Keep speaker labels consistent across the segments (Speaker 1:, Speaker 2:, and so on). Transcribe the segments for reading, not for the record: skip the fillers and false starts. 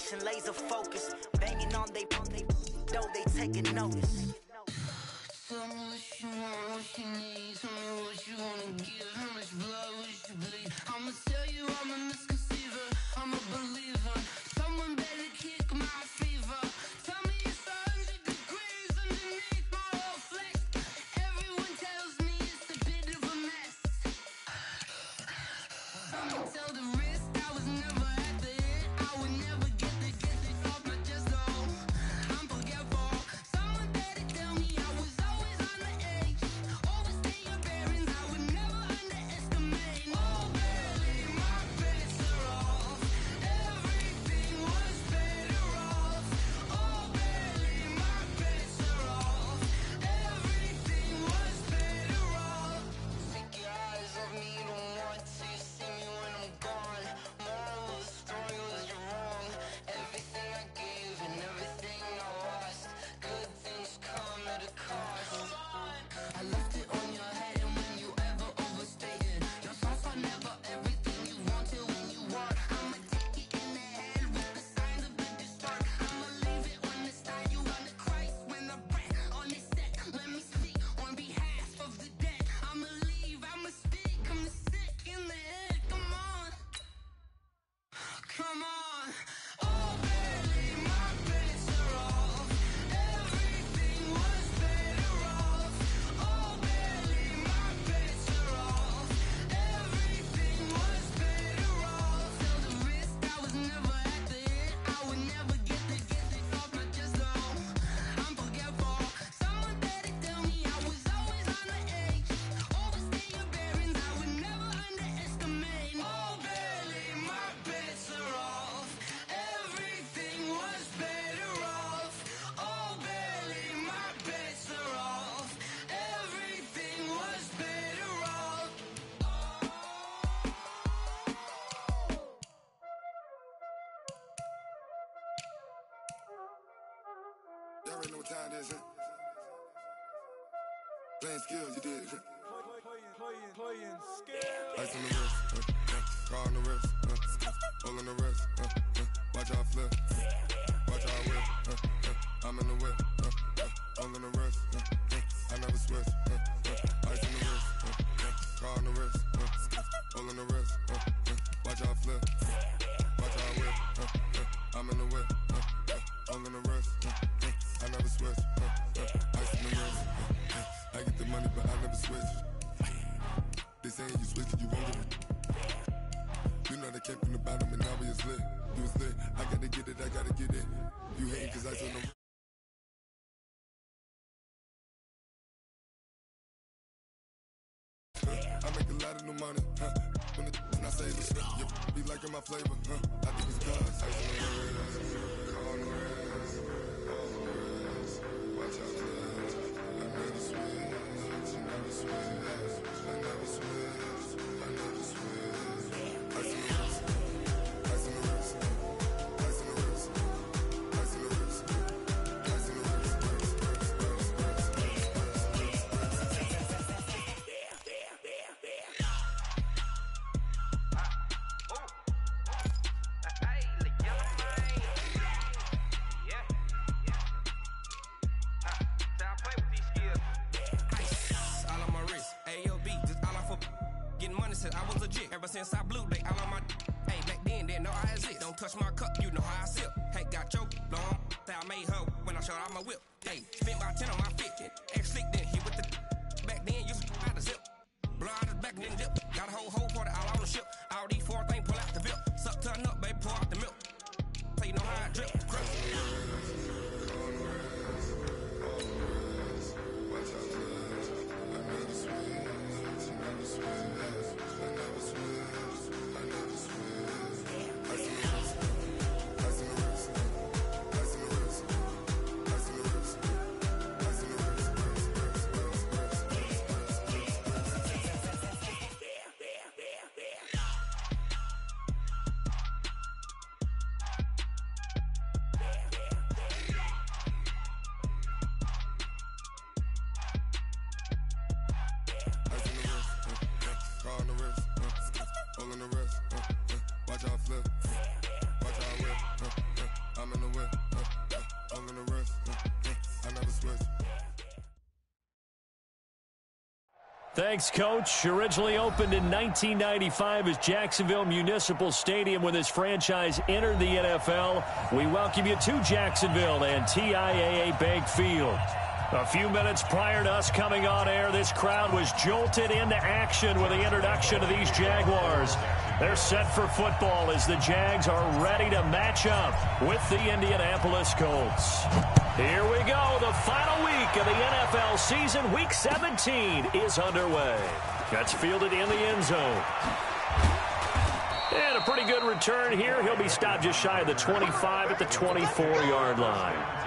Speaker 1: concentration, laser focus. Banging on they though they taking notice.
Speaker 2: Tell me what you want, what you need. Tell me what you wanna give. How much blood would you bleed? I'ma tell you I'm a misconceiver. I'm a believer. Someone better kick my fever. Tell me it's 100 degrees underneath my whole flesh. Everyone tells me it's a bit of a mess. I'ma tell the wrist I was never at the hit. I would never get this off my chest though. I'm forgetful. Someone better tell me I was always on the edge. Overstay your bearings, I would never underestimate. Oh, barely, my bets are off. Everything was better off. Oh, barely, my bets are off. Everything was better off. Take your eyes off me, don't want to see me when I'm gone. Moral of the story was you're wrong. Everything I gave and everything I lost. Good things come at a cost. I left it on your head, and when you ever overstay it, your thoughts are never everything you wanted when you want. I'ma take it in the head with the signs of the distort. I'ma leave it on the side, you on the Christ when I breath on this set. Let me speak on behalf of the dead. I'ma leave, I'ma speak, I'm sick in the head. Come on, come on. Oh, barely, my bets are off. Everything was better off. Oh, barely, my bets are off. Everything was better off. Tell the wrist I was never at the hit. I would never get this off my chest though. I'm forgetful. Someone better tell me I was always on the edge. Overstay your bearings, I would never underestimate. Oh, barely, my bets are off. Everything was better off. Oh, barely, my bets are off. Everything was better off.
Speaker 3: Y'all already know what time it is, huh? Playing skills, you did.
Speaker 4: Playing skills.
Speaker 3: Ice on the wrist, car on the wrist, hole on the wrist, watch how I flip, watch how I whip, I'm in the whip, hole on the wrist, I never switch, ice on the wrist, car on the wrist, hole on the wrist, watch how I flip, watch how I whip, I'm in the whip, hole on the wrist, I never switch, ice on the wrist, I get the money but I never switch. They saying you switch it, you won't get it. You know they came from the bottom and now we is lit. You was lit, I gotta get it, I gotta get it. You hating cause I told them. I make a lot of new money, when I say this, you be liking my flavor, I think it's cause I on the wrist, on the wrist, on the wrist, watch out for I never switch, I never switch, I never switch, I never switch. Ice on the wrist, ice on the wrist, ice on the wrist, ice on the wrist, ice on the wrist.
Speaker 5: I was legit ever since I blew they all on my hey back then didn't know I exist. Don't touch my cup, you know how I sip. Hey, got your long that I made her when I showed out my whip. Hey, spent about 10 on my 50. Ex slick then hit with the back then used to out the zip. Blow out his back and then dip. Got a whole party all on the ship. All these four things pull out the VIP. Suck turn up, baby, pour out the milk. So you know how I drip.
Speaker 3: twist.
Speaker 6: Thanks, Coach. Originally opened in 1995 as Jacksonville Municipal Stadium when this franchise entered the NFL. We welcome you to Jacksonville and TIAA Bank Field. A few minutes prior to us coming on air, this crowd was jolted into action with the introduction of these Jaguars. They're set for football as the Jags are ready to match up with the Indianapolis Colts. Here we go. The final week of the NFL season. Week 17 is underway. That's fielded in the end zone. And a pretty good return here. He'll be stopped just shy of the 25 at the 24-yard line.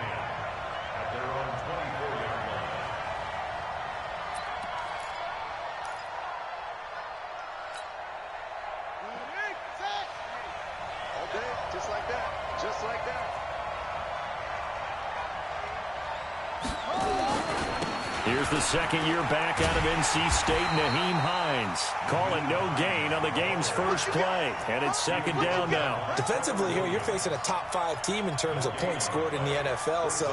Speaker 6: Here's the second year back out of NC State, Naheem Hines. Calling no gain on the game's first play. And it's second down now.
Speaker 7: Defensively here, you're facing a top-5 team in terms of points scored in the NFL. So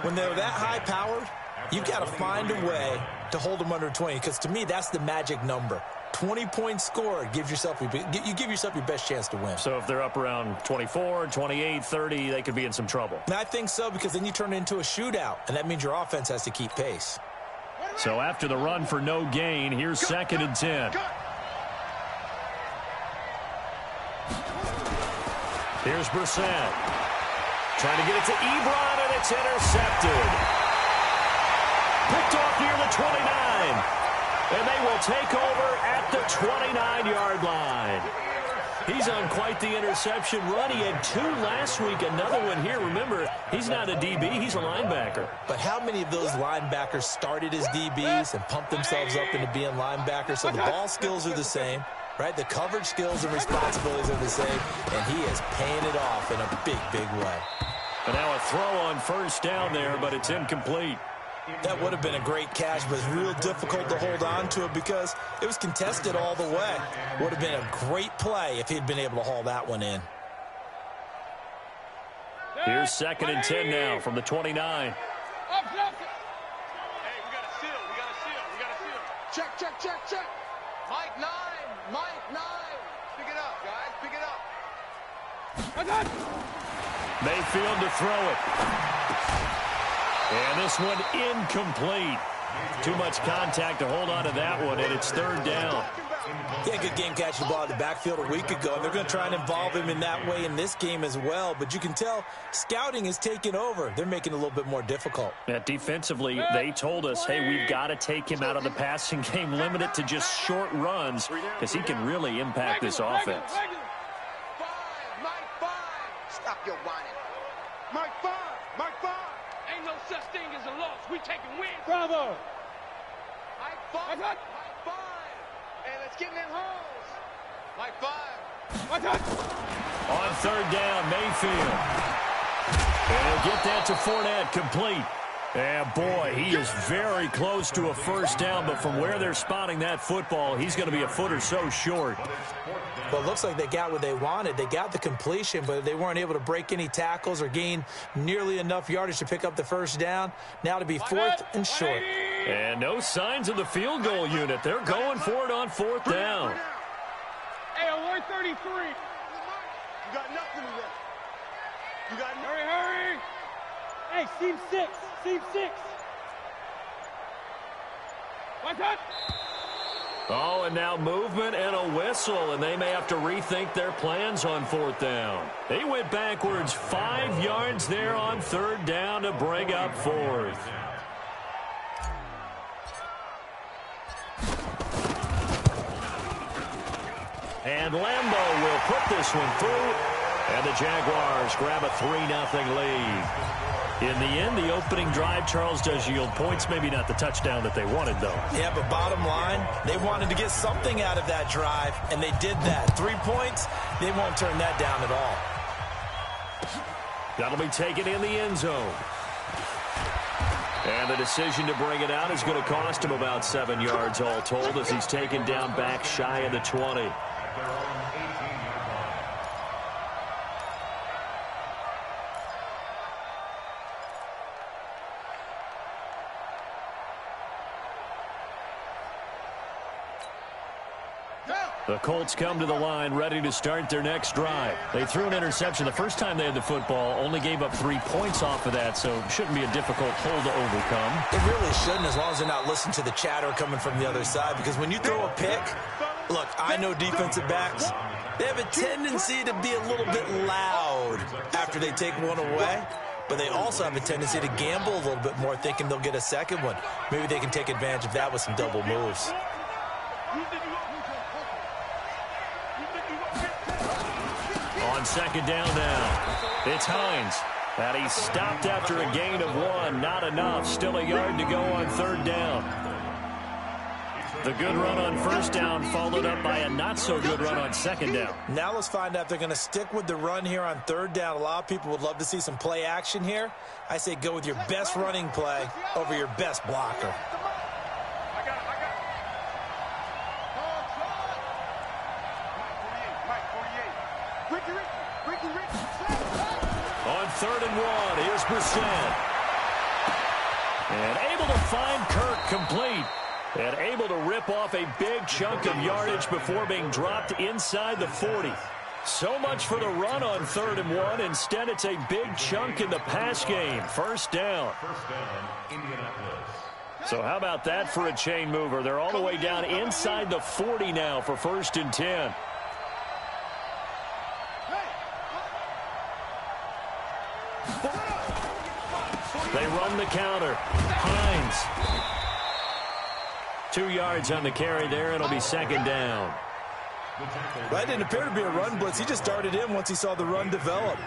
Speaker 7: when they're that high-powered, you've got to find a way to hold them under 20. Because to me, that's the magic number. 20 points scored, you give yourself your best chance to win.
Speaker 6: So if they're up around 24, 28, 30, they could be in some trouble.
Speaker 7: And I think so, because then you turn it into a shootout, and that means your offense has to keep pace.
Speaker 6: So after the run for no gain, here's second and 10. Here's Brissett. Trying to get it to Ebron, and it's intercepted. Picked off near the 29. And they will take over at the 29-yard line. He's on quite the interception run. He had 2 last week, another one here. Remember, he's not a DB, he's a linebacker.
Speaker 7: But how many of those linebackers started as DBs and pumped themselves up into being linebackers? So the ball skills are the same, right? The coverage skills and responsibilities are the same, and he is paying it off in a big, big way.
Speaker 6: And now a throw on first down there, but it's incomplete.
Speaker 7: That would have been a great catch, but it's real difficult to hold on to it because it was contested all the way. Would have been a great play if he'd been able to haul that one in.
Speaker 6: Here's second and 10 now from the 29.
Speaker 4: Hey, we got a seal. Check. Mike 9. Pick it up, guys. Pick it up.
Speaker 6: Mayfield to throw it. And this one incomplete. Too much contact to hold on to that one, and it's third down.
Speaker 7: Yeah, good game catching the ball in the backfield a week ago, and they're going to try and involve him in that way in this game as well. But you can tell scouting is taking over. They're making it a little bit more difficult.
Speaker 6: Yeah, defensively, they told us, hey, we've got to take him out of the passing game, limit it to just short runs, because he can really impact this offense.
Speaker 4: Mike 5. Stop your whining. Mike 5. Ain't no such thing as a loss. We taking wins. Bravo. Mike 5. Mike 5. Hey, let's get in them holes. Mike 5.
Speaker 6: On third down, Mayfield. And he'll get that to Fournette, complete. And boy, he is very close to a first down, but from where they're spotting that football, he's going to be a foot or so short.
Speaker 7: Well, it looks like they got what they wanted. They got the completion, but they weren't able to break any tackles or gain nearly enough yardage to pick up the first down. Now to be fourth and short.
Speaker 6: And no signs of the field goal unit. They're going for it on fourth down.
Speaker 4: Hey, alert 33. You got nothing to that. You got nothing. Hurry. Hey, seam 6. What's up?
Speaker 6: Oh, and now movement and a whistle, and they may have to rethink their plans on fourth down. They went backwards 5 yards there on third down to bring up fourth. And Lambeau will put this one through, and the Jaguars grab a 3-0 lead. In the end, the opening drive, Charles, does yield points. Maybe not the touchdown that they wanted, though.
Speaker 7: Yeah, but bottom line, they wanted to get something out of that drive, and they did that. 3 points, they won't turn that down at all.
Speaker 6: That'll be taken in the end zone. And the decision to bring it out is going to cost him about 7 yards all told as he's taken down back shy of the 20. The Colts come to the line ready to start their next drive. They threw an interception the first time they had the football, only gave up 3 points off of that, so shouldn't be a difficult hole to overcome.
Speaker 7: It really shouldn't, as long as they're not listening to the chatter coming from the other side, because when you throw a pick, look, I know defensive backs, they have a tendency to be a little bit loud after they take one away, but they also have a tendency to gamble a little bit more, thinking they'll get a second one. Maybe they can take advantage of that with some double moves.
Speaker 6: On second down now, it's Hines. And he stopped after a gain of 1. Not enough. Still a yard to go on third down. The good run on first down followed up by a not-so-good run on second down.
Speaker 7: Now let's find out if they're going to stick with the run here on third down. A lot of people would love to see some play action here. I say go with your best running play over your best blocker.
Speaker 6: On third and 1, here's Brissett. And able to find Kirk complete. And able to rip off a big chunk of yardage before being dropped inside the 40. So much for the run on third and 1. Instead, it's a big chunk in the pass game. First down. So how about that for a chain mover? They're all the way down inside the 40 now for first and 10. They run the counter. Hines. 2 yards on the carry there. It'll be second down.
Speaker 7: That didn't appear to be a run blitz. He just darted in once he saw the run develop.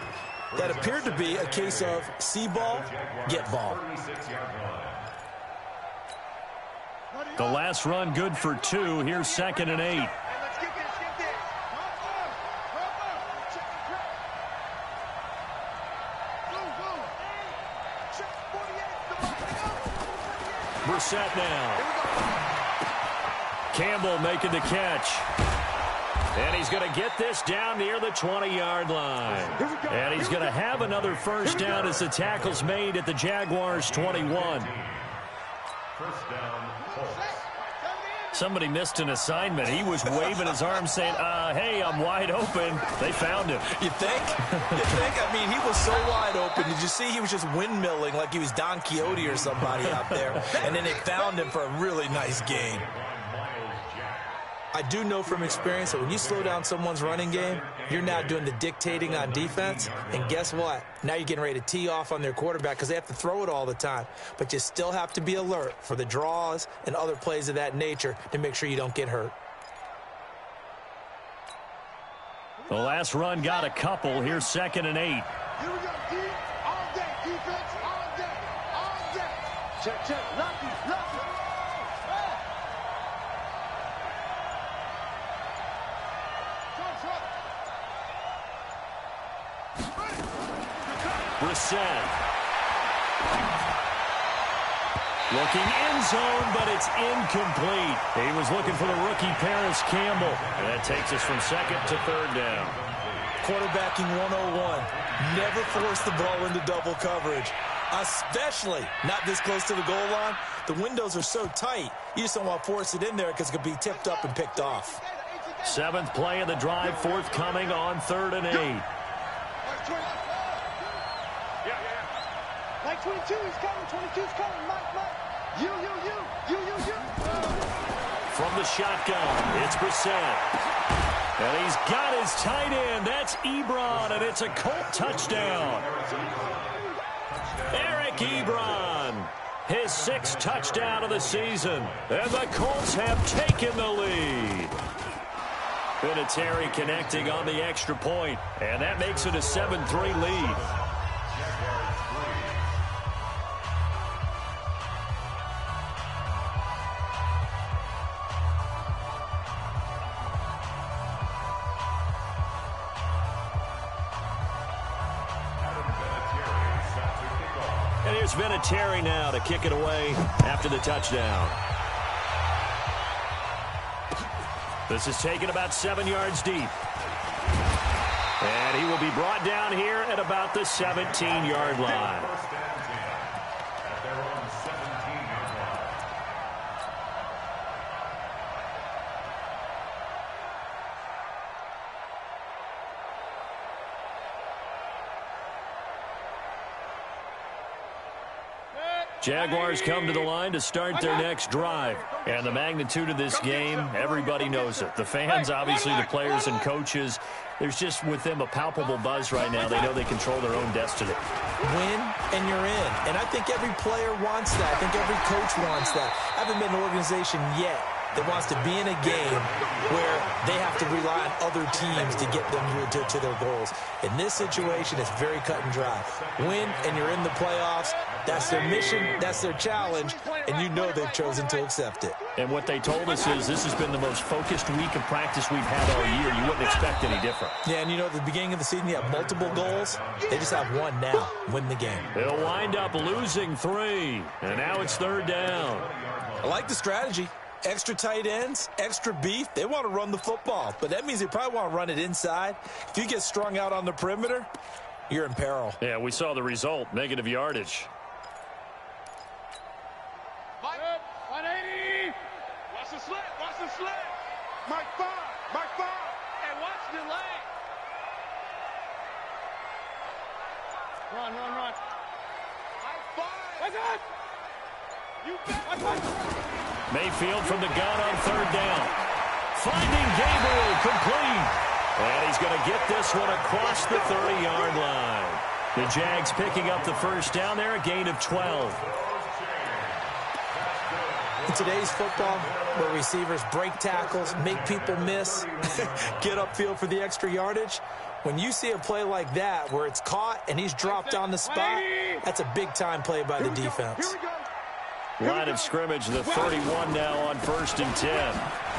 Speaker 7: That appeared to be a case of see ball, get ball.
Speaker 6: The last run good for 2. Here's second and 8. Brissett now. Campbell making the catch. And he's going to get this down near the 20-yard line. And he's going to have another first down as the tackle's made at the Jaguars' 21. Somebody missed an assignment. He was waving his arm saying, hey, I'm wide open. They found him.
Speaker 7: You think? I mean, he was so wide open. Did you see he was just windmilling like he was Don Quixote or somebody out there? And then they found him for a really nice gain. I do know from experience that when you slow down someone's running game, you're now doing the dictating on defense. And guess what? Now you're getting ready to tee off on their quarterback because they have to throw it all the time. But you still have to be alert for the draws and other plays of that nature to make sure you don't get hurt.
Speaker 6: The last run got a couple. Here's second and 8.
Speaker 4: Here we go, D. All day, defense, all day, all day. Check, lucky.
Speaker 6: Brissett. Looking end zone, but it's incomplete. He was looking for the rookie Paris Campbell. And that takes us from second to third down.
Speaker 7: Quarterbacking 101. Never force the ball into double coverage, especially not this close to the goal line. The windows are so tight, you just don't want to force it in there because it could be tipped up and picked off.
Speaker 6: 7th play of the drive, forthcoming on third and 8.
Speaker 4: Like 22 is coming, 22's coming, Mike. You.
Speaker 6: From the shotgun, it's Brissett. And he's got his tight end. That's Ebron, and it's a Colt touchdown. Eric Ebron, his 6th touchdown of the season. And the Colts have taken the lead. Vinatieri connecting on the extra point, and that makes it a 7-3 lead. And here's Vinatieri now to kick it away after the touchdown. This is taken about 7 yards deep. And he will be brought down here at about the 17-yard line. Jaguars come to the line to start their next drive. And the magnitude of this game, everybody knows it. The fans, obviously the players and coaches, there's just with them a palpable buzz right now. They know they control their own destiny.
Speaker 7: Win, and you're in. And I think every player wants that. I think every coach wants that. I haven't been an organization yet that wants to be in a game where they have to rely on other teams to get them to their goals. In this situation, it's very cut and dry. Win, and you're in the playoffs. That's their mission. That's their challenge. And you know they've chosen to accept it.
Speaker 6: And what they told us is this has been the most focused week of practice we've had all year. You wouldn't expect any different.
Speaker 7: Yeah, and you know, at the beginning of the season, you have multiple goals. They just have one now. Win the game.
Speaker 6: They'll wind up losing 3. And now it's 3rd down.
Speaker 7: I like the strategy. Extra tight ends, extra beef. They want to run the football, but that means they probably want to run it inside. If you get strung out on the perimeter, you're in peril.
Speaker 6: Yeah, we saw the result, negative yardage.
Speaker 4: 180. Watch the slip. Watch the slip. Mark 5. Mark 5. And watch the leg. Run. High 5. What's up? You bet.
Speaker 6: Mayfield from the gun on 3rd down. Finding Gabriel complete. And he's going to get this one across the 30-yard line. The Jags picking up the 1st down there, a gain of 12.
Speaker 7: In today's football, where receivers break tackles, make people miss, get upfield for the extra yardage, when you see a play like that where it's caught and he's dropped on the spot, that's a big-time play by the defense.
Speaker 6: Line of scrimmage, the 31 now on 1st and 10.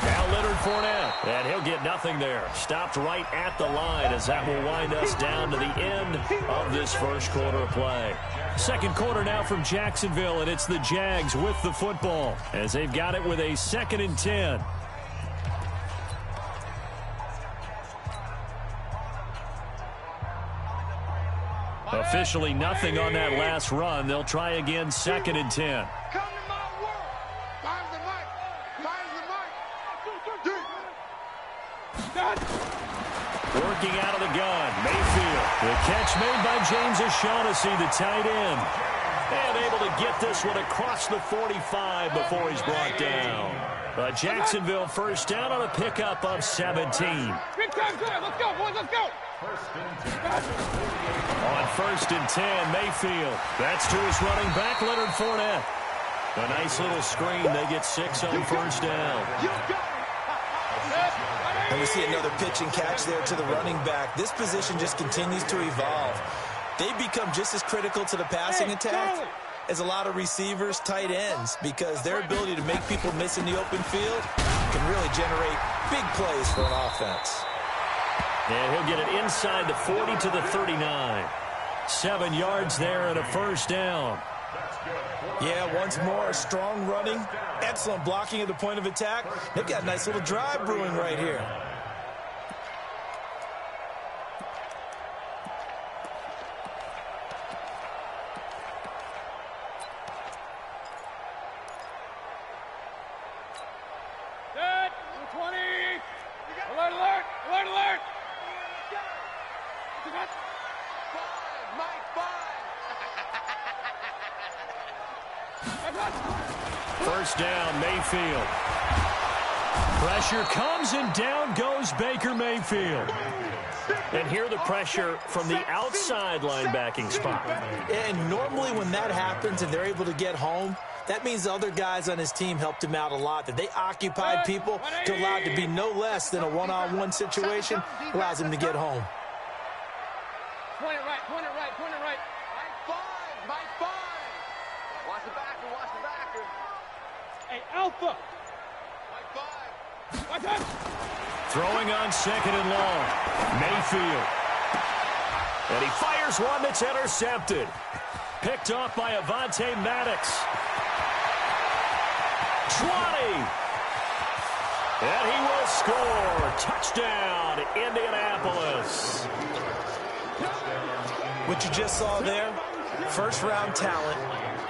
Speaker 6: Now Leonard Fournette, and he'll get nothing there. Stopped right at the line as that will wind us down to the end of this first quarter of play. Second quarter now from Jacksonville, and it's the Jags with the football as they've got it with a 2nd and 10. Officially nothing on that last run. They'll try again, 2nd and 10.
Speaker 4: Come to my world. Find the mic.
Speaker 6: Working out of the gun, Mayfield. The catch made by James O'Shaughnessy, the tight end. And able to get this one across the 45 before he's brought down. A Jacksonville 1st down on a pickup of 17.
Speaker 4: Big time, good. Let's go, boys. Let's go.
Speaker 6: On 1st and 10, Mayfield. That's to his running back, Leonard Fournette. A nice little screen. They get 6 on 1st down.
Speaker 7: And we see another pitch and catch there to the running back. This position just continues to evolve. They become just as critical to the passing attack as a lot of receivers, tight ends, because their ability to make people miss in the open field can really generate big plays for an offense.
Speaker 6: And he'll get it inside the 40 to the 39. 7 yards there and a 1st down.
Speaker 7: Yeah, once more, strong running, excellent blocking at the point of attack. They've got a nice little drive brewing right here.
Speaker 4: Set. 20. Alert, alert. Alert, alert. 5. Mike 5.
Speaker 6: 1st down, Mayfield. Pressure comes and down goes Baker Mayfield. And here the pressure from the outside linebacking spot.
Speaker 7: And normally when that happens and they're able to get home, that means the other guys on his team helped him out a lot. That they occupied people to allow it to be no less than a one-on-one situation, allows him to get home.
Speaker 4: Point it right, point it right, point it right. Mike 5. Watch the backer, watch the backer. Hey, Alpha. Mike 5. Watch out.
Speaker 6: Throwing on 2nd and long. Mayfield. And he fires one that's intercepted. Picked off by Avonte Maddox. 20. And he will score. Touchdown, Indianapolis.
Speaker 7: What you just saw there, first-round talent,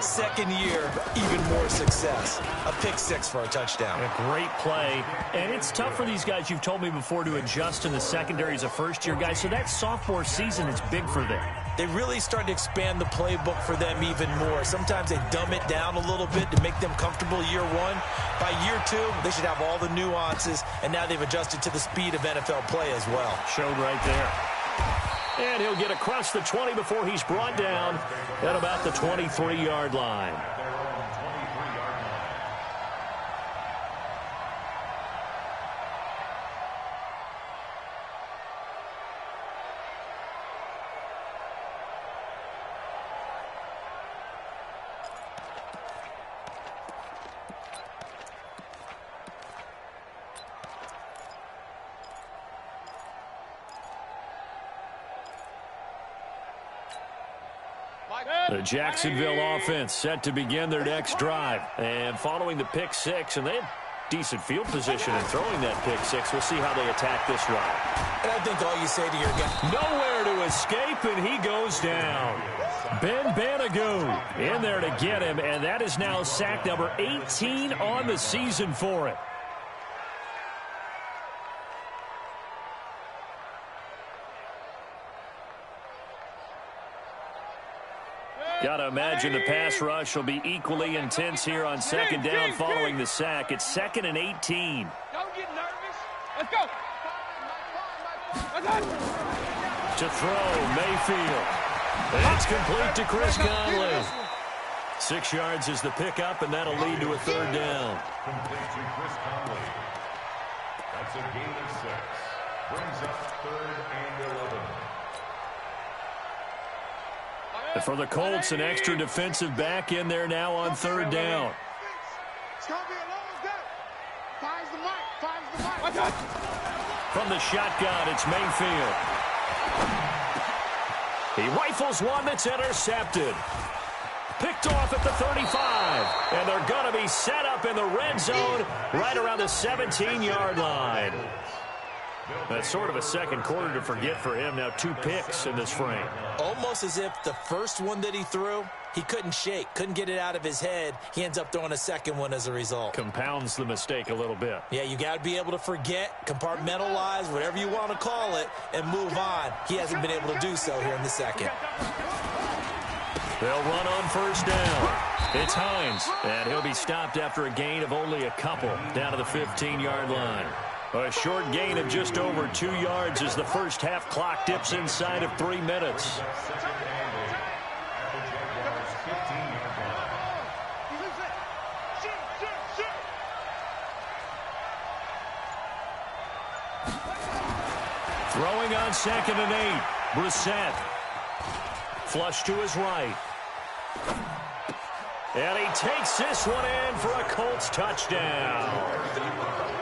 Speaker 7: second year, even more success. A pick 6 for a touchdown.
Speaker 6: A great play. And it's tough for these guys, you've told me before, to adjust in the secondary as a first-year guy. So that sophomore season is big for them.
Speaker 7: they really started to expand the playbook for them even more. Sometimes they dumb it down a little bit to make them comfortable year one. By year two, they should have all the nuances, and now they've adjusted to the speed of NFL play as well.
Speaker 6: Showed right there. And he'll get across the 20 before he's brought down at about the 23-yard line. The Jacksonville offense set to begin their next drive. And following the pick six, and they had decent field position in throwing that pick six. We'll see how they attack this drive.
Speaker 7: And I think all you say to your guy,
Speaker 6: nowhere to escape, and he goes down. Ben Banagoo in there to get him, and that is now sack number 18 on the season for him. Got to imagine the pass rush will be equally intense here on second down following the sack. It's 2nd and 18.
Speaker 4: Don't get nervous. Let's go.
Speaker 6: To throw, Mayfield. It's complete to Chris Conley. 6 yards is the pickup, and that'll lead to a third down.
Speaker 8: Complete to Chris Conley. That's a gain of 6. Brings up 3rd and 11.
Speaker 6: For the Colts, an extra defensive back in there now on third down.
Speaker 4: It's going to be a long day. Finds the mic.
Speaker 6: From the shotgun, it's Mayfield. He rifles one that's intercepted. Picked off at the 35. And they're going to be set up in the red zone right around the 17-yard line. That's sort of a second quarter to forget for him. Now 2 picks in this frame.
Speaker 7: Almost as if the first one that he threw, he couldn't shake, couldn't get it out of his head. He ends up throwing a second one as a result.
Speaker 6: Compounds the mistake a little bit.
Speaker 7: Yeah, you got to be able to forget, compartmentalize, whatever you want to call it, and move on. He hasn't been able to do so here in the second.
Speaker 6: They'll run on first down. It's Hines, and he'll be stopped after a gain of only a couple down to the 15-yard line. A short gain of just over 2 yards as the first half clock dips inside of 3 minutes. Throwing on 2nd and 8. Brissett. Flush to his right. And he takes this one in for a Colts touchdown.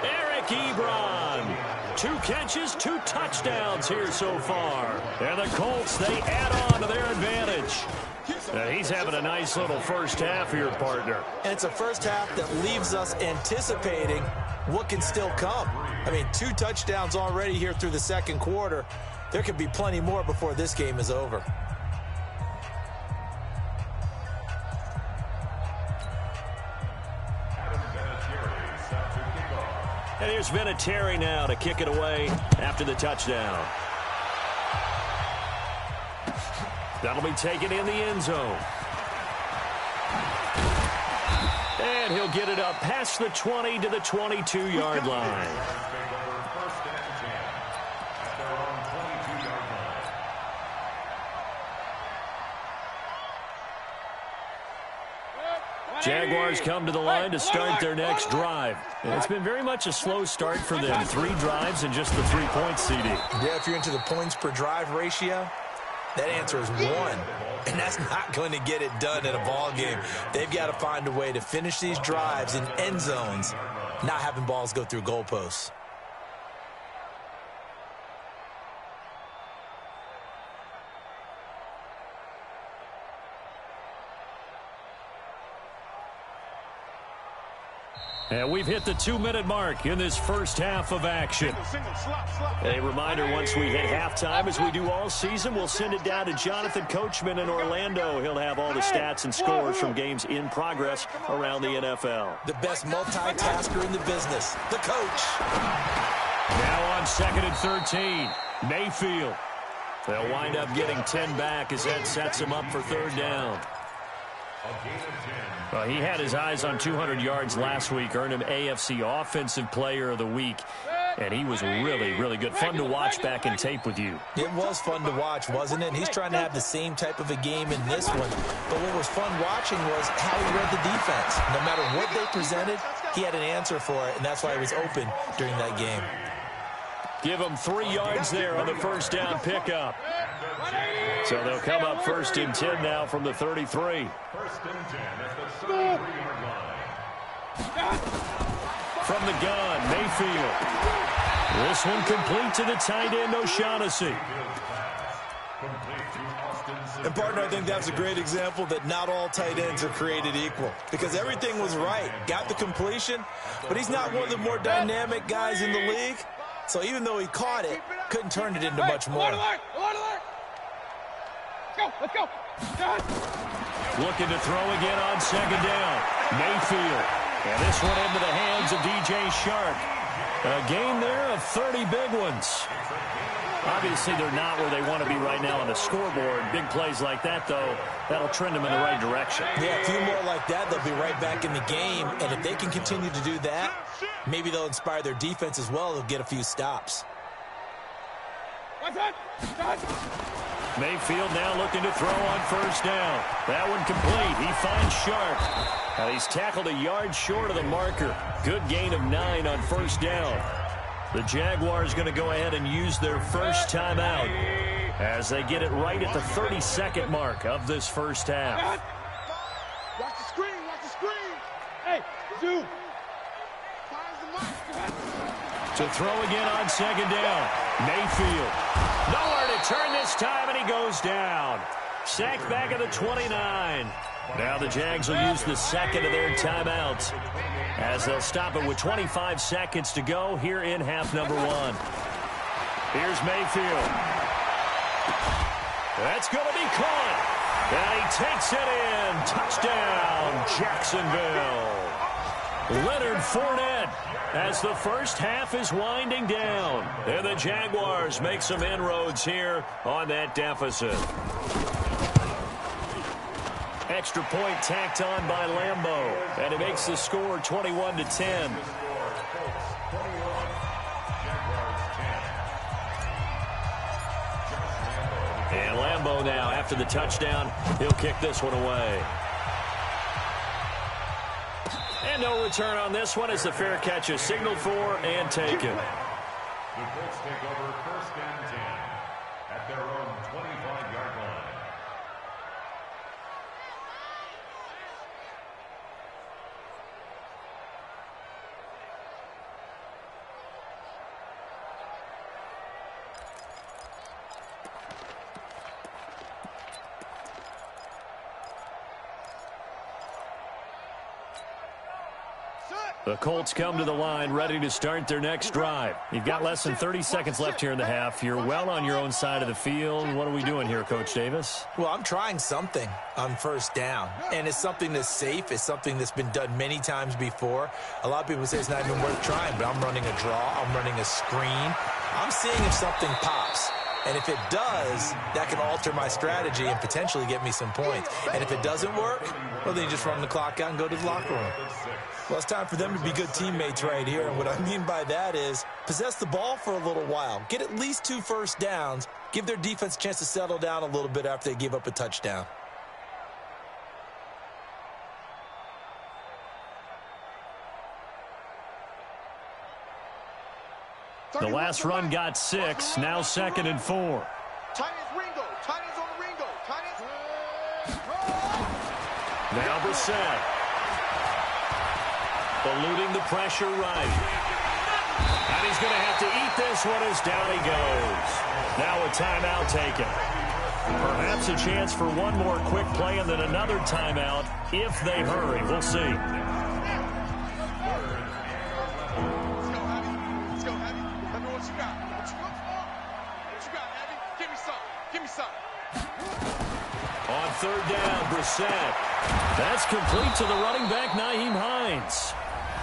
Speaker 6: Eric Ebron. 2 catches, 2 touchdowns here so far. And the Colts, they add on to their advantage. He's having a nice little first half here, partner.
Speaker 7: And it's a first half that leaves us anticipating what can still come. I mean, 2 touchdowns already here through the second quarter. There could be plenty more before this game is over.
Speaker 6: And here's Vinatieri now to kick it away after the touchdown. That'll be taken in the end zone. And he'll get it up past the 20 to the 22-yard line. Jaguars come to the line to start their next drive. And it's been very much a slow start for them. 3 drives and just the 3 points, CD.
Speaker 7: Yeah, if you're into the points per drive ratio, that answer is 1. And that's not going to get it done in a ball game. They've got to find a way to finish these drives in end zones, not having balls go through goalposts.
Speaker 6: And we've hit the 2-minute mark in this first half of action. A reminder, once we hit halftime, as we do all season, we'll send it down to Jonathan Coachman in Orlando. He'll have all the stats and scores from games in progress around the NFL.
Speaker 7: The best multitasker in the business, the coach.
Speaker 6: Now on 2nd and 13, Mayfield. They'll wind up getting 10 back as that sets him up for third down. Well, he had his eyes on 200 yards last week, earned him AFC Offensive Player of the Week, and he was really, really good. Fun to watch back in tape with you.
Speaker 7: It was fun to watch, wasn't it? And he's trying to have the same type of a game in this one. But what was fun watching was how he read the defense. No matter what they presented, he had an answer for it, and that's why he was open during that game.
Speaker 6: Give him 3 yards there on the first down pickup. So they'll come up 1st and 10 now from the 33.
Speaker 8: 1st and 10 at the 33-yard line.
Speaker 6: From the gun, Mayfield. This one complete to the tight end, O'Shaughnessy.
Speaker 7: And, partner, I think that's a great example that not all tight ends are created equal, because everything was right. Got the completion, but he's not one of the more dynamic guys in the league. So even though he caught it, couldn't turn it into much more.
Speaker 4: Let's go.
Speaker 6: Looking to throw again on 2nd down. Mayfield. And this one into the hands of DJ Shark. A game there of 30 big ones. Obviously, they're not where they want to be right now on the scoreboard. Big plays like that, though, that'll trend them in the right direction.
Speaker 7: Yeah, a few more like that, they'll be right back in the game. And if they can continue to do that, maybe they'll inspire their defense as well. They'll get a few stops.
Speaker 6: Mayfield now looking to throw on 1st down. That one complete. He finds Sharp. And he's tackled a yard short of the marker. Good gain of 9 on 1st down. The Jaguars going to go ahead and use their first timeout as they get it right at the 32nd mark of this first half.
Speaker 4: Watch the screen. Hey, dude.
Speaker 6: To throw again on 2nd down. Mayfield. Nowhere to turn this time, and he goes down. Sacked back at the 29. Now the Jags will use the second of their timeouts as they'll stop it with 25 seconds to go here in half number 1. Here's Mayfield. That's going to be caught. And he takes it in. Touchdown, Jacksonville. Leonard Fournette as the first half is winding down. And the Jaguars make some inroads here on that deficit. Extra point tacked on by Lambeau. And it makes the score 21-10. And Lambeau now, after the touchdown, he'll kick this one away. And no return on this one as the fair catch is signaled for and taken.
Speaker 8: The Colts take over 1st and 10 at their own 25-yard line.
Speaker 6: The Colts come to the line ready to start their next drive. You've got less than 30 seconds left here in the half. You're well on your own side of the field. What are we doing here, Coach Davis?
Speaker 7: Well, I'm trying something on 1st down, and it's something that's safe. It's something that's been done many times before. A lot of people say it's not even worth trying, but I'm running a draw. I'm running a screen. I'm seeing if something pops. And if it does, that can alter my strategy and potentially get me some points. And if it doesn't work, well, then you just run the clock out and go to the locker room. Well, it's time for them to be good teammates right here. And what I mean by that is possess the ball for a little while. Get at least 2 first downs. Give their defense a chance to settle down a little bit after they give up a touchdown.
Speaker 6: The last run got 6. Now 2nd and 4.
Speaker 4: Tight ends Ringo. Tight ends on the Ringo. Tight ends.
Speaker 6: Now Brissett. Eluding the pressure right. And he's going to have to eat this one as down he goes. Now a timeout taken. Perhaps a chance for one more quick play and then another timeout if they hurry. We'll see. On 3rd down, Brissett. That's complete to the running back, Nyheim Hines.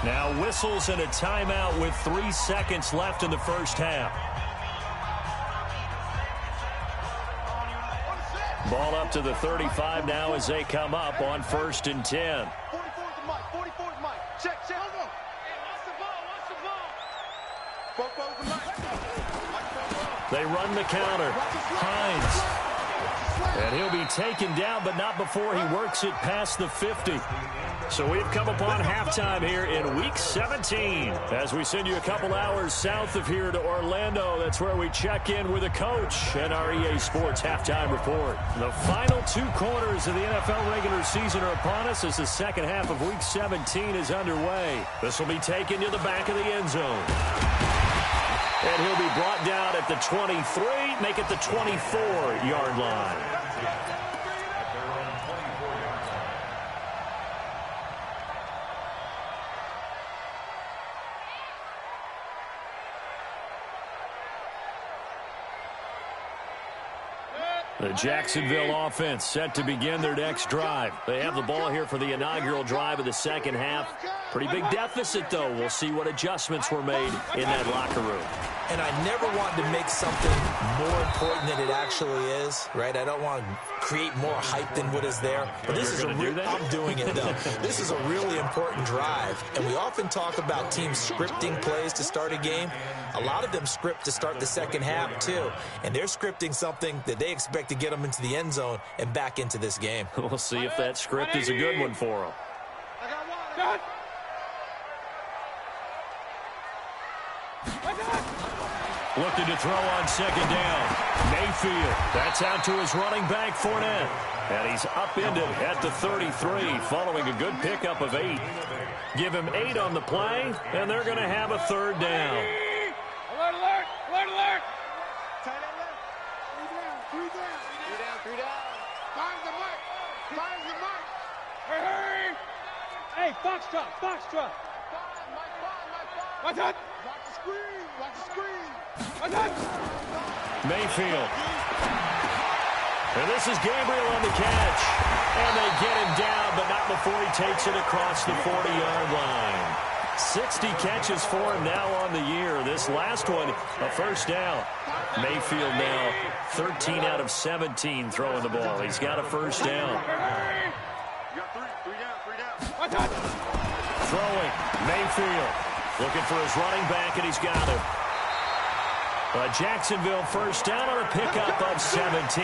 Speaker 6: Now whistles and a timeout with 3 seconds left in the first half. Ball up to the 35 now as they come up on 1st and 10.
Speaker 4: 44's the mic. 44's the mic. Check. Hold on. Hey, watch the ball. 44's the mic.
Speaker 6: They run the counter. Hines. And he'll be taken down, but not before he works it past the 50. So we've come upon halftime here in Week 17. As we send you a couple hours south of here to Orlando, that's where we check in with the coach and our EA Sports halftime report. The final 2 quarters of the NFL regular season are upon us as the second half of Week 17 is underway. This will be taken to the back of the end zone. And he'll be brought down at the 23, make it the 24-yard line. The Jacksonville offense set to begin their next drive. They have the ball here for the inaugural drive of the second half. Pretty big deficit, though. We'll see what adjustments were made in that locker room.
Speaker 7: And I never want to make something more important than it actually is, right? I don't want to create more hype than what is there. But this is I'm doing it, though. This is a really important drive. And we often talk about teams scripting plays to start a game. A lot of them script to start the second half, too. And they're scripting something that they expect to get them into the end zone and back into this game.
Speaker 6: We'll see if that script is a good one for them. Looking to throw on second down. Mayfield. That's out to his running back, Fournette. And he's upended at the 33 following a good pickup of 8. Give him 8 on the play, and they're going to have a 3rd down.
Speaker 4: Alert, alert, alert, alert. Tight end left. 3 down. Find the mic. Hurry. Hey, Foxtrot. Watch out. Watch the screen.
Speaker 6: Mayfield. And this is Gabriel on the catch. And they get him down, but not before he takes it across the 40-yard line. 60 catches for him now on the year. This last one, a 1st down. Mayfield now 13 out of 17 throwing the ball. He's got a 1st down.
Speaker 4: You got 3 down.
Speaker 6: Throwing. Mayfield. Looking for his running back, and he's got him. A Jacksonville 1st down on a pickup of 17.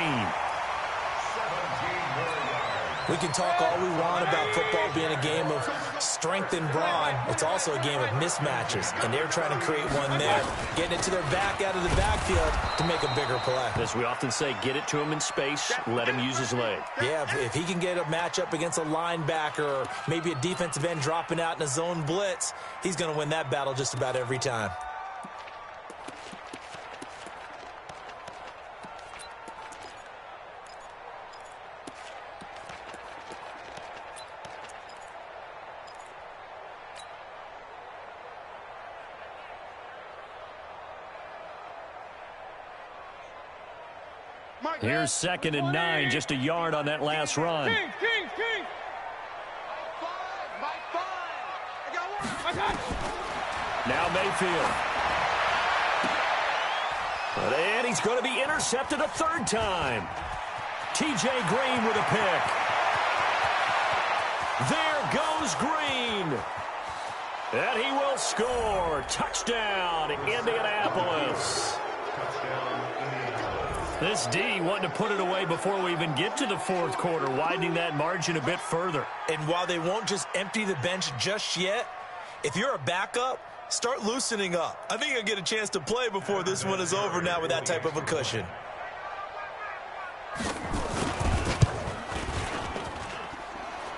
Speaker 7: We can talk all we want about football being a game of strength and brawn. It's also a game of mismatches, and they're trying to create one there, getting it to their back out of the backfield to make a bigger play.
Speaker 6: As we often say, get it to him in space, let him use his leg.
Speaker 7: Yeah, if he can get a matchup against a linebacker or maybe a defensive end dropping out in a zone blitz, he's going to win that battle just about every time.
Speaker 6: Here's 2nd and 9, just a yard on that last run.
Speaker 4: King.
Speaker 6: Now Mayfield. And he's going to be intercepted a 3rd time. T.J. Green with a pick. There goes Green. And he will score. Touchdown, Indianapolis. This D wanting to put it away before we even get to the 4th quarter, widening that margin a bit further.
Speaker 7: And while they won't just empty the bench just yet, if you're a backup, start loosening up. I think you'll get a chance to play before this one is over now with that type of a cushion.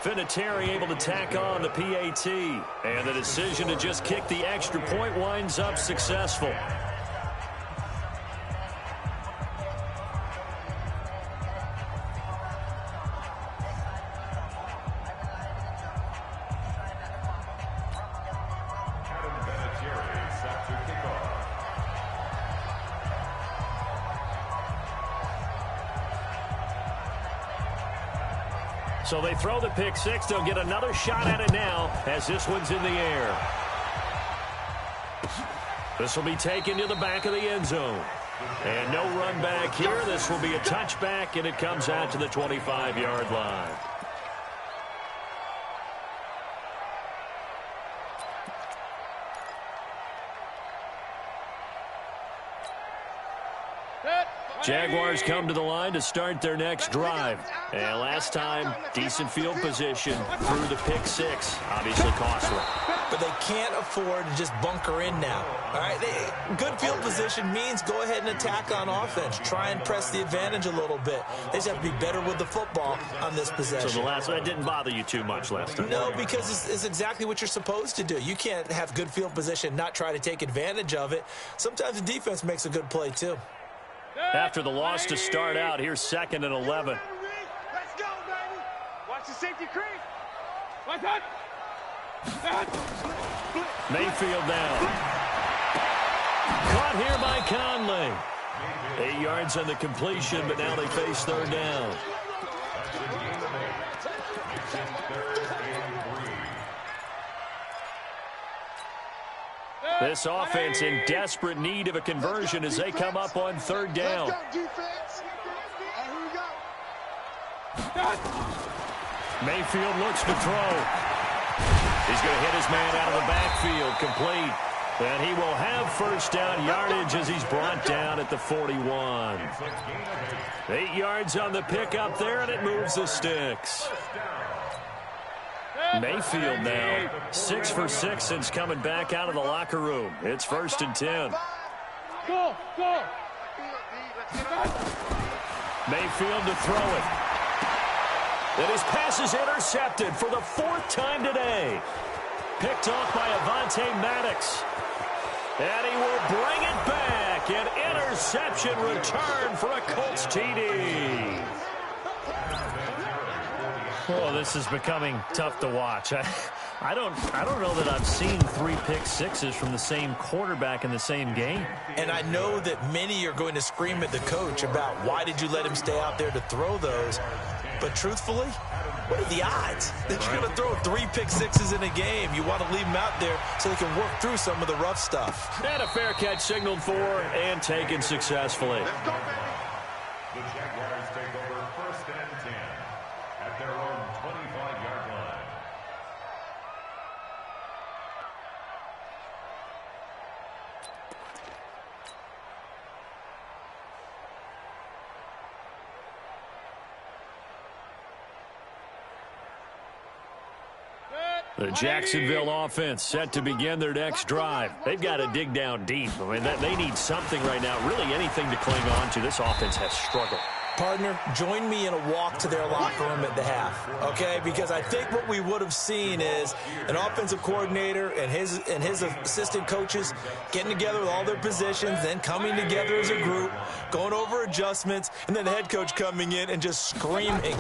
Speaker 6: Vinatieri able to tack on the PAT. And the decision to just kick the extra point winds up successful. So they throw the pick 6. They'll get another shot at it now as this one's in the air. This will be taken to the back of the end zone. And no run back here. This will be a touchback, and it comes out to the 25-yard line. Jaguars come to the line to start their next drive. And last time, decent field position through the pick six. Obviously costly.
Speaker 7: But they can't afford to just bunker in now. All right, good field position means go ahead and attack on offense. Try and press the advantage a little bit. They just have to be better with the football on this possession.
Speaker 6: So the last one didn't bother you too much last time?
Speaker 7: No, because it's exactly what you're supposed to do. You can't have good field position, not try to take advantage of it. Sometimes the defense makes a good play, too.
Speaker 6: After the loss to start out, here's 2nd and 11.
Speaker 4: Let's go, baby. Watch the safety creep. Like that.
Speaker 6: Mayfield down. Caught here by Conley. 8 yards on the completion, but now they face 3rd down. This offense in desperate need of a conversion as they come up on 3rd down.
Speaker 4: Let's go, defense. Here we go.
Speaker 6: Mayfield looks to throw. He's going to hit his man out of the backfield, complete. And he will have 1st down yardage as he's brought down at the 41. 8 yards on the pickup there, and it moves the sticks. Mayfield now 6 for 6 since coming back out of the locker room. It's 1st and 10.
Speaker 4: Go, go.
Speaker 6: Mayfield to throw it. And his pass is intercepted for the 4th time today. Picked off by Avonte Maddox. And he will bring it back. An interception return for a Colts TD. Oh, this is becoming tough to watch. I don't know that I've seen 3 pick sixes from the same quarterback in the same game.
Speaker 7: And I know that many are going to scream at the coach about why did you let him stay out there to throw those. But truthfully, what are the odds that you're going to throw 3 pick sixes in a game? You want to leave them out there so they can work through some of the rough stuff.
Speaker 6: And a fair catch signaled for and taken successfully.
Speaker 8: The Jaguars take over 1st and 10 at their own 25-yard line.
Speaker 6: The Jacksonville offense set to begin their next drive. They've got to dig down deep. I mean, they need something right now, really anything to cling on to. This offense has struggled.
Speaker 7: Partner, join me in a walk to their locker room at the half, okay? Because I think what we would have seen is an offensive coordinator and his assistant coaches getting together with all their positions, then coming together as a group, going over adjustments, and then the head coach coming in and just screaming,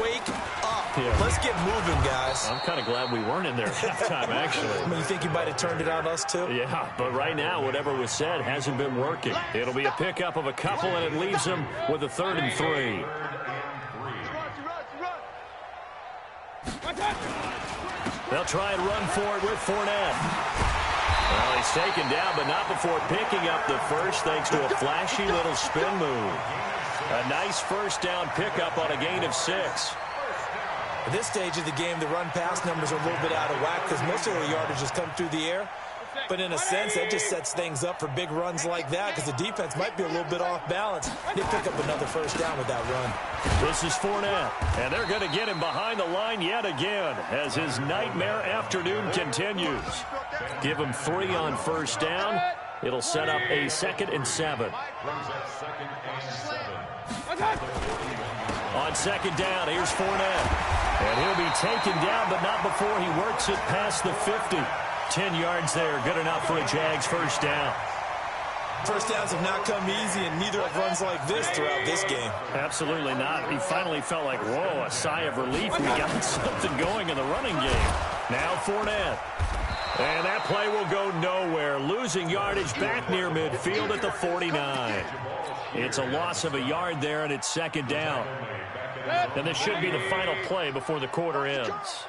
Speaker 7: wake up. Yeah. Let's get moving, guys.
Speaker 6: I'm kind of glad we weren't in there at halftime, actually.
Speaker 7: I mean, you think you might have turned it on us, too?
Speaker 6: Yeah, but right now, whatever was said hasn't been working. It'll be a pickup of a couple, and it leaves them with a 3rd and 3. They'll try and run for it with Fournette. Well, he's taken down, but not before picking up the first, thanks to a flashy little spin move. A nice 1st down pickup on a gain of 6.
Speaker 7: At this stage of the game, the run-pass numbers are a little bit out of whack because most of the yardage has come through the air. But in a sense, that just sets things up for big runs like that because the defense might be a little bit off balance. They pick up another 1st down with that run.
Speaker 6: This is Fournette, and they're going to get him behind the line yet again as his nightmare afternoon continues. Give him 3 on 1st down. It'll set up a 2nd and 7. On 2nd down, here's Fournette. And he'll be taken down, but not before he works it past the 50. 10 yards there, good enough for a Jags 1st down.
Speaker 7: 1st downs have not come easy, and neither have runs like this throughout this game.
Speaker 6: Absolutely not. He finally felt like, whoa, a sigh of relief. We got something going in the running game. Now Fournette. And that play will go nowhere. Losing yardage back near midfield at the 49. It's a loss of a yard there, and it's 2nd down. And this should be the final play before the quarter ends.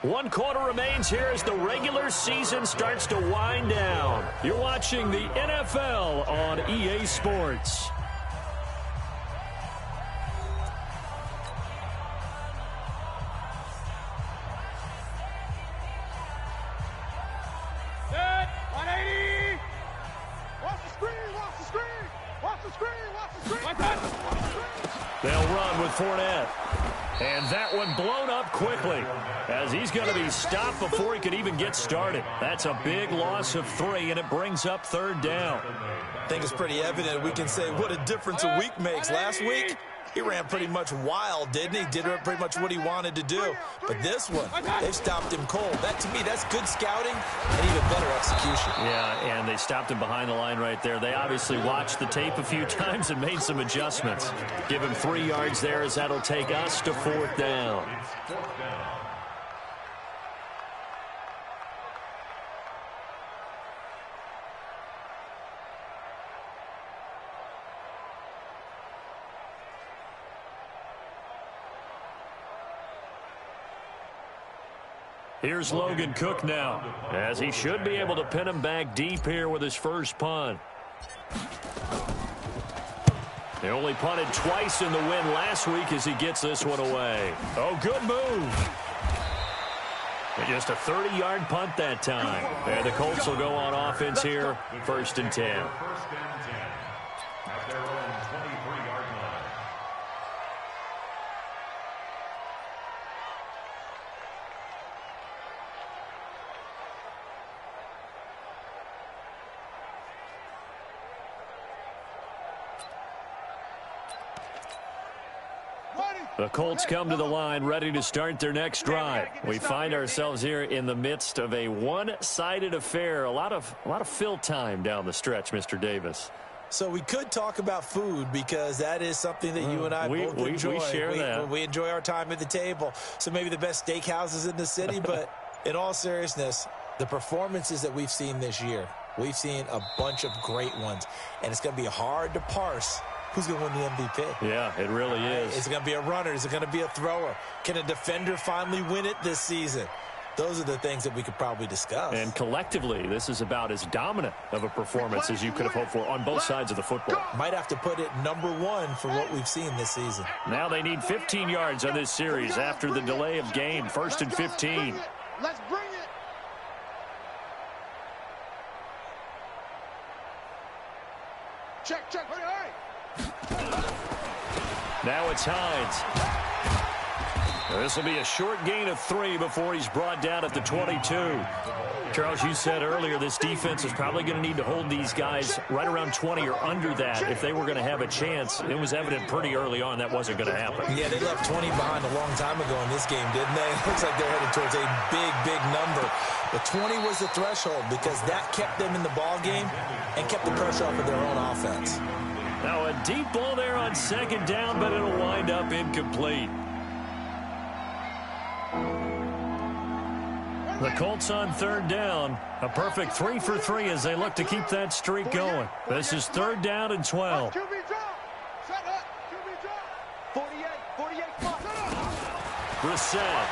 Speaker 6: 1 quarter remains here as the regular season starts to wind down. You're watching the NFL on EA Sports.
Speaker 4: Set, 180. Watch the screen, watch the screen. Watch the screen, watch the screen. Watch that.
Speaker 6: They'll run with Fournette. And that one blown up quickly as he's going to be stopped before he could even get started. That's a big loss of 3, and it brings up 3rd down.
Speaker 7: I think it's pretty evident we can say what a difference a week makes. Last week, he ran pretty much wild, didn't he? Did pretty much what he wanted to do. But this one, they've stopped him cold. That, to me, that's good scouting and even better execution.
Speaker 6: Yeah, and they stopped him behind the line right there. They obviously watched the tape a few times and made some adjustments. Give him 3 yards there as that'll take us to 4th down.
Speaker 8: It's 4th down.
Speaker 6: Here's Logan Cook now, as he should be able to pin him back deep here with his first punt. They only punted twice in the win last week as he gets this one away. Oh, good move. And just a 30-yard punt that time. And the Colts will go on offense here, 1st and 10.
Speaker 8: 1st and 10 at their own 23-yard line.
Speaker 6: The Colts come to the line ready to start their next drive. We find ourselves here in the midst of a one-sided affair. A lot of fill time down the stretch, Mr. Davis.
Speaker 7: So we could talk about food because that is something that you and I both enjoy.
Speaker 6: We share that.
Speaker 7: We enjoy our time at the table. So maybe the best steakhouses in the city, but in all seriousness, the performances that we've seen this year, we've seen a bunch of great ones, and it's going to be hard to parse who's going to win the MVP.
Speaker 6: Yeah, it really is.
Speaker 7: Is it going to be a runner? Is it going to be a thrower? Can a defender finally win it this season? Those are the things that we could probably discuss.
Speaker 6: And collectively, this is about as dominant of a performance as you could have hoped for on both sides of the football.
Speaker 7: Might have to put it #1 for what we've seen this season.
Speaker 6: Now they need 15 yards on this series after the delay of game. 1st and 15.
Speaker 4: Let's bring it. Check, hurry.
Speaker 6: Now it's Hines. This will be a short gain of 3 before he's brought down at the 22. Charles, you said earlier this defense is probably going to need to hold these guys right around 20 or under that if they were going to have a chance. It was evident pretty early on that wasn't going to happen.
Speaker 7: Yeah, they left 20 behind a long time ago in this game, didn't they? It looks like they're headed towards a big number. But 20 was the threshold because that kept them in the ball game and kept the pressure off of their own offense.
Speaker 6: Now a deep ball there on 2nd down, but it'll wind up incomplete. The Colts on 3rd down. A perfect 3 for 3 as they look to keep that streak going. This is 3rd down and 12.
Speaker 4: QB drop. Set up. QB drop. 48 spot.
Speaker 6: Brissett.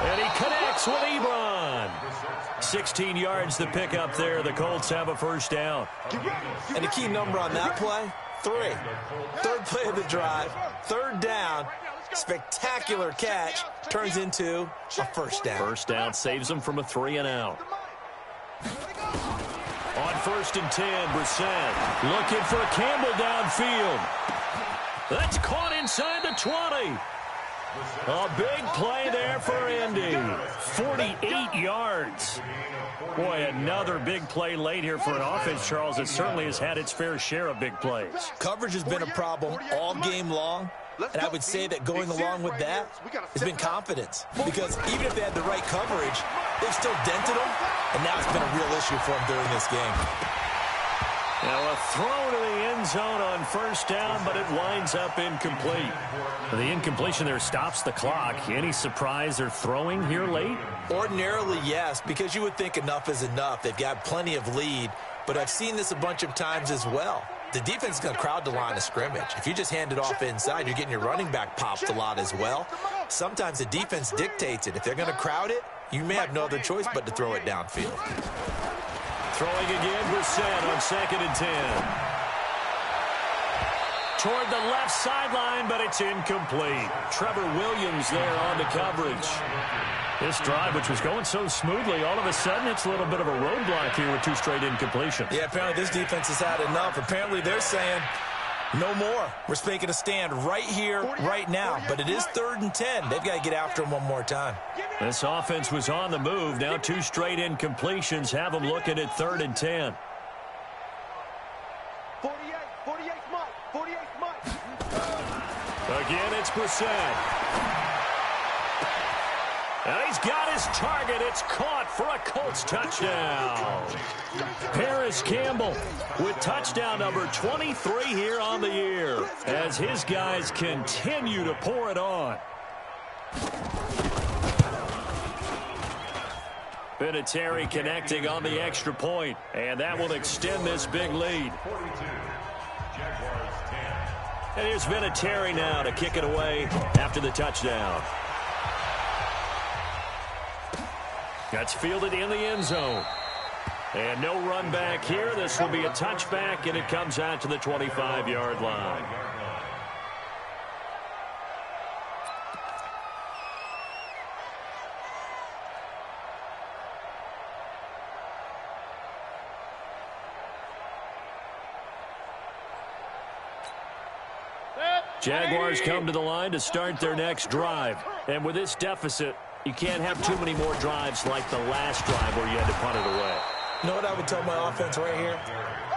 Speaker 6: And he connects with Ebron. 16 yards to pick up there. The Colts have a 1st down.
Speaker 7: And the key number on that play, 3. 3rd play of the drive, 3rd down. Spectacular catch turns into a 1st down.
Speaker 6: 1st down saves them from a 3 and out. On 1st and 10, Brissett looking for Campbell downfield. That's caught inside the 20. A big play there for Indy. 48 yards. Boy, another big play late here for an offense, Charles, that certainly has had its fair share of big plays.
Speaker 7: Coverage has been a problem all game long. And I would say that going along with that has been confidence. Because even if they had the right coverage, they've still dented them. And now it's been a real issue for them during this game.
Speaker 6: Now a throw to the end zone on 1st down, but it winds up incomplete. The incompletion there stops the clock. Any surprise they're throwing here late?
Speaker 7: Ordinarily, yes, because you would think enough is enough. They've got plenty of lead. But I've seen this a bunch of times as well. the defense is going to crowd the line of scrimmage. If you just hand it off inside, you're getting your running back popped a lot as well. Sometimes the defense dictates it. If they're going to crowd it, you may have no other choice but to throw it downfield.
Speaker 6: Throwing again, Brissett on 2nd and 10. Toward the left sideline, but it's incomplete. Trevor Williams there on the coverage. This drive, which was going so smoothly, all of a sudden it's a little bit of a roadblock here with 2 straight incompletions.
Speaker 7: Yeah, apparently this defense has had enough. Apparently they're saying no more. We're making a stand right here, right now. But it is 3rd and 10. They've got to get after him one more time.
Speaker 6: This offense was on the move. Now 2 straight incompletions have them looking at 3rd and 10.
Speaker 4: 48 Mike.
Speaker 6: Again, it's Brissett. And he's got his target. It's caught for a Colts touchdown. Paris Campbell with touchdown number 23 here on the year as his guys continue to pour it on. Vinatieri connecting on the extra point, and that will extend this big lead. And here's Vinatieri now to kick it away after the touchdown. That's fielded in the end zone. And no run back here. This will be a touchback, and it comes out to the 25-yard line. Jaguars come to the line to start their next drive. And with this deficit, you can't have too many more drives like the last drive where you had to punt it away.
Speaker 7: You know what I would tell my offense right here?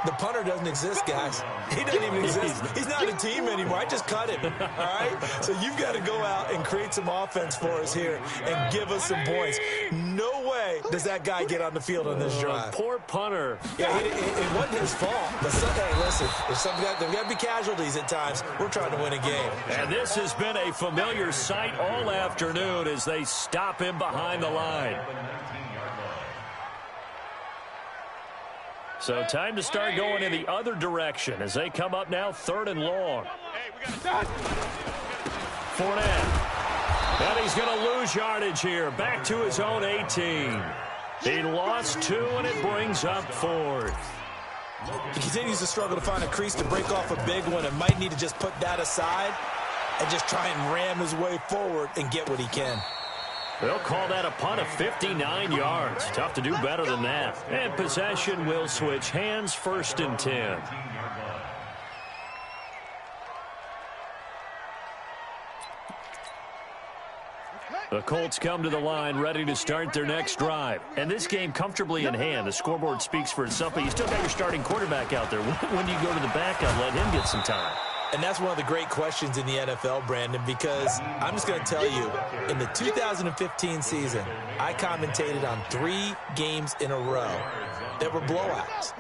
Speaker 7: The punter doesn't exist, guys. He doesn't even exist. He's not a team anymore. I just cut him, all right? So you've got to go out and create some offense for us here and give us some points. No way does that guy get on the field on this drive.
Speaker 6: Poor punter.
Speaker 7: Yeah, it wasn't his fault. But hey, listen, there's got to be casualties at times. We're trying to win a game.
Speaker 6: And this has been a familiar sight all afternoon as they stop him behind the line. So time to start going in the other direction as they come up now 3rd and long. Fournette. And he's going to lose yardage here. Back to his own 18. He lost 2, and it brings up 4th.
Speaker 7: He continues to struggle to find a crease to break off a big one and might need to just put that aside and just try and ram his way forward and get what he can.
Speaker 6: They'll call that a punt of 59 yards. Tough to do better than that. And possession will switch hands, 1st and 10. The Colts come to the line ready to start their next drive. And this game comfortably in hand. The scoreboard speaks for itself, but you still got your starting quarterback out there. When do you go to the backup, let him get some time?
Speaker 7: And that's one of the great questions in the NFL, Brandon, because I'm just going to tell you, in the 2015 season, I commentated on 3 games in a row that were blowouts.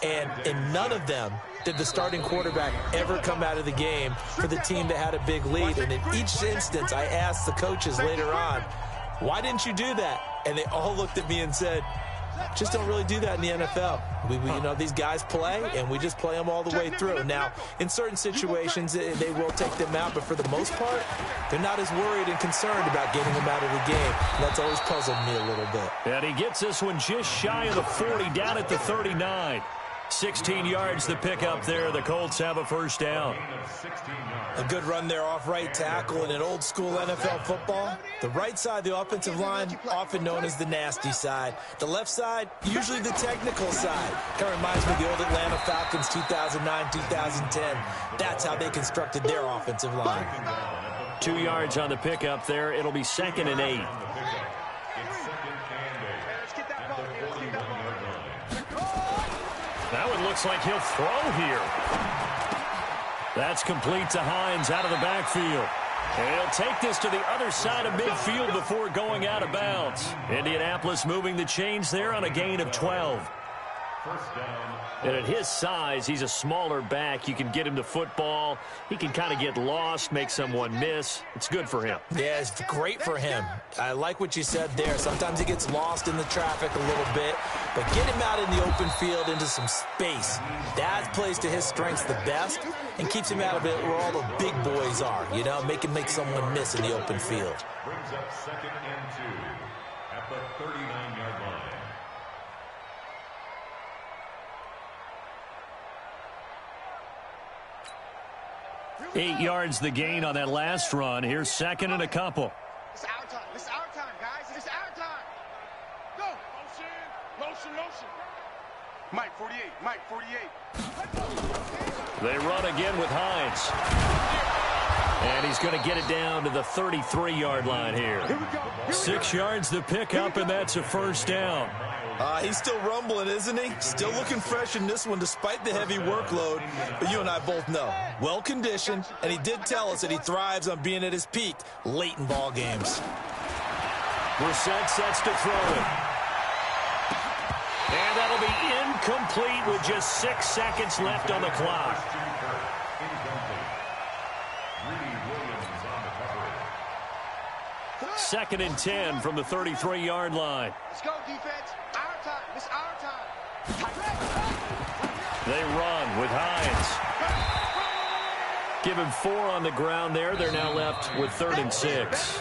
Speaker 7: And in none of them did the starting quarterback ever come out of the game for the team that had a big lead. And in each instance, I asked the coaches later on, why didn't you do that? And they all looked at me and said, just don't really do that in the NFL. We you know, these guys play, and we just play them all the way through. Now, in certain situations, they will take them out, but for the most part, they're not as worried and concerned about getting them out of the game. And that's always puzzled me a little bit.
Speaker 6: And he gets this one just shy of the 40, down at the 39. 16 yards the pickup there. The Colts have a 1st down.
Speaker 7: A good run there off right tackle in an old school NFL football. The right side of the offensive line, often known as the nasty side. The left side, usually the technical side. Kind of reminds me of the old Atlanta Falcons 2009, 2010. That's how they constructed their offensive line.
Speaker 6: 2 yards on the pickup there. It'll be 2nd and 8. That one looks like he'll throw here. That's complete to Hines out of the backfield. And he'll take this to the other side of midfield before going out of bounds. Indianapolis moving the chains there on a gain of 12. And at his size, he's a smaller back. You can get him to football. He can kind of get lost, make someone miss. It's good for him.
Speaker 7: Yeah, it's great for him. I like what you said there. Sometimes he gets lost in the traffic a little bit. but get him out in the open field into some space. That plays to his strengths the best and keeps him out of it where all the big boys are, you know, make him make someone miss in the open field.
Speaker 8: Brings up 2nd and 2 at the 39-yard line.
Speaker 6: 8 yards the gain on that last run. Here's 2nd and a couple.
Speaker 4: It's our time. It's our time, guys. It's our time. Go. Motion. Mike 48. Mike 48.
Speaker 6: They run again with Hines. And he's going to get it down to the 33-yard line here. 6 yards the pickup, and that's a first down.
Speaker 7: He's still rumbling, isn't he? Still looking fresh in this one despite the heavy workload. But you and I both know, well-conditioned, and he did tell us that he thrives on being at his peak late in ball games.
Speaker 6: Brissett sets to throw it. And that'll be incomplete with just 6 seconds left on the clock. 2nd and 10 from the 33-yard line.
Speaker 4: Let's go, defense. Our time. It's our time.
Speaker 6: They run with Hines. Give him 4 on the ground there. They're now left with 3rd and 6.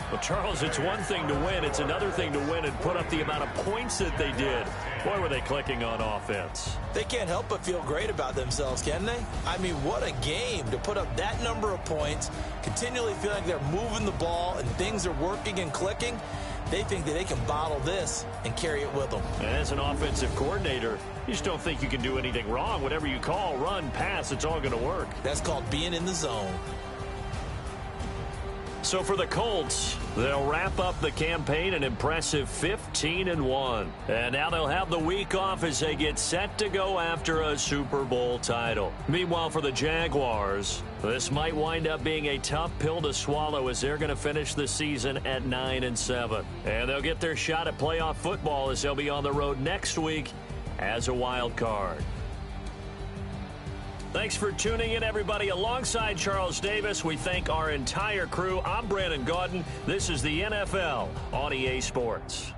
Speaker 6: Well, Charles, it's one thing to win. It's another thing to win and put up the amount of points that they did. Boy, were they clicking on offense.
Speaker 7: They can't help but feel great about themselves, can they? I mean, what a game to put up that number of points, continually feel like they're moving the ball and things are working and clicking. They think that they can bottle this and carry it with them.
Speaker 6: And as an offensive coordinator, you just don't think you can do anything wrong. Whatever you call, run, pass, it's all going to work.
Speaker 7: That's called being in the zone.
Speaker 6: So for the Colts, they'll wrap up the campaign an impressive 15-1. And now they'll have the week off as they get set to go after a Super Bowl title. Meanwhile, for the Jaguars, this might wind up being a tough pill to swallow as they're going to finish the season at 9-7. And they'll get their shot at playoff football as they'll be on the road next week as a wild card. Thanks for tuning in, everybody. Alongside Charles Davis, we thank our entire crew. I'm Brandon Gaudin. This is the NFL on EA Sports.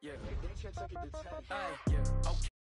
Speaker 9: Yeah. They can't take it to 10. Yeah. Okay.